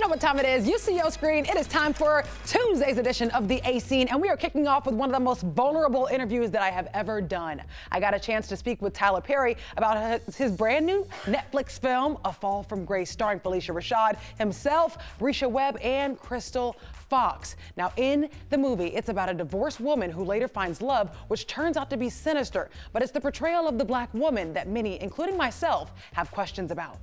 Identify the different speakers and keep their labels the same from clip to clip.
Speaker 1: know what time it is. You see your screen. It is time for Tuesday's edition of The A Scene, and we are kicking off with one of the most vulnerable interviews that I have ever done. I got a chance to speak with Tyler Perry about his brand new Netflix film, A Fall from Grace, starring Phylicia Rashad, himself, Bresha Webb, and Crystal Fox. Now, in the movie, it's about a divorced woman who later finds love, which turns out to be sinister. But it's the portrayal of the Black woman that many, including myself, have questions about.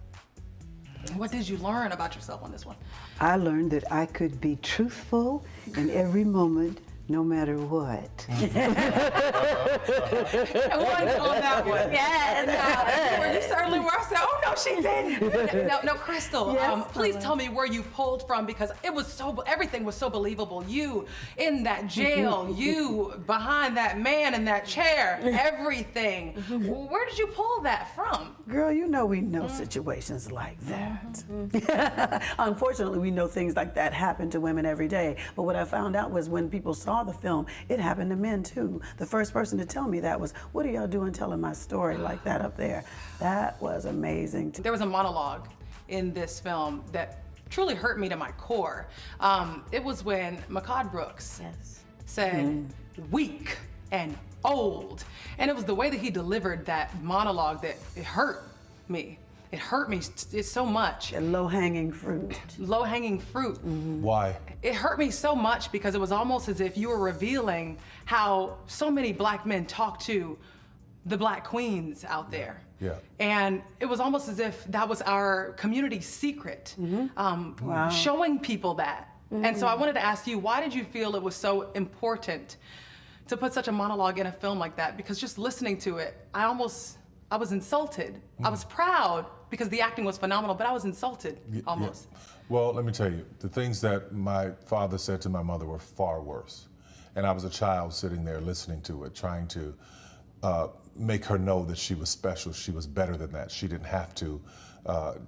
Speaker 2: What did you learn about yourself on this one?
Speaker 3: I learned that I could be truthful in every moment, no matter what.
Speaker 2: On that one. Yes. Well, you certainly were. I said, oh no, she didn't. No, Crystal,
Speaker 3: Yes,
Speaker 2: please tell me where you pulled from, because it was everything was so believable. You in that jail, you behind that man in that chair, everything. Where did you pull that from?
Speaker 4: Girl, you know we know situations like that. Unfortunately, we know things like that happen to women every day. But what I found out was when people saw the film, it happened to men too. The first person to tell me that was, what are y'all doing telling my story like that up there? That was amazing.
Speaker 2: There was a monologue in this film that truly hurt me to my core. It was when Mehcad Brooks said, weak and old. And it was the way that he delivered that monologue that it hurt me. It hurt me so much.
Speaker 4: Low-hanging fruit.
Speaker 2: Low-hanging fruit.
Speaker 5: Why?
Speaker 2: It hurt me so much because it was almost as if you were revealing how so many Black men talk to the Black queens out there.
Speaker 5: Yeah.
Speaker 2: And it was almost as if that was our community secret, showing people that. And so I wanted to ask you, why did you feel it was so important to put such a monologue in a film like that? Because just listening to it, I was insulted. I was proud because the acting was phenomenal, but I was insulted almost.
Speaker 5: Yeah. Well, let me tell you, the things that my father said to my mother were far worse. And I was a child sitting there listening to it, trying to make her know that she was special, she was better than that. She didn't have to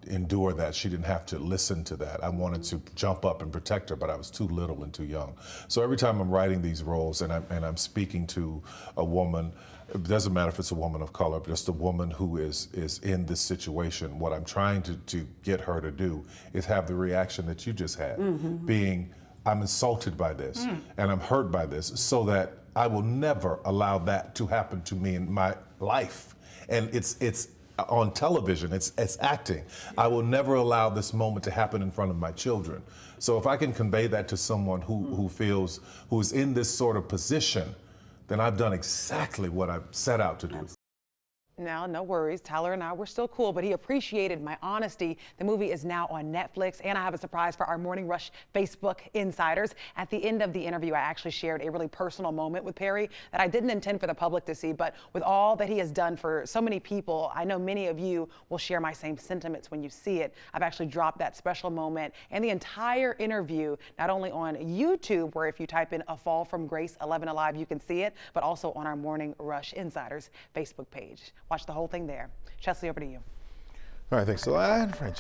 Speaker 5: endure that. She didn't have to listen to that. I wanted to jump up and protect her, but I was too little and too young. So every time I'm writing these roles and I'm speaking to a woman, it doesn't matter if it's a woman of color, but just a woman who is in this situation, what I'm trying to get her to do is have the reaction that you just had, being, I'm insulted by this and I'm hurt by this, so that I will never allow that to happen to me in my life. And it's on television, it's acting. I will never allow this moment to happen in front of my children. So if I can convey that to someone who's in this sort of position, then I've done exactly what I've set out to do.
Speaker 1: Now, no worries. Tyler and I were still cool, but he appreciated my honesty. The movie is now on Netflix, and I have a surprise for our Morning Rush Facebook insiders. At the end of the interview, I actually shared a really personal moment with Perry that I didn't intend for the public to see, but with all that he has done for so many people, I know many of you will share my same sentiments when you see it. I've actually dropped that special moment and the entire interview, not only on YouTube, where if you type in A Fall from Grace 11 Alive, you can see it, but also on our Morning Rush Insiders Facebook page. Watch the whole thing there. Chesley, over to you.
Speaker 6: All right, thanks a lot.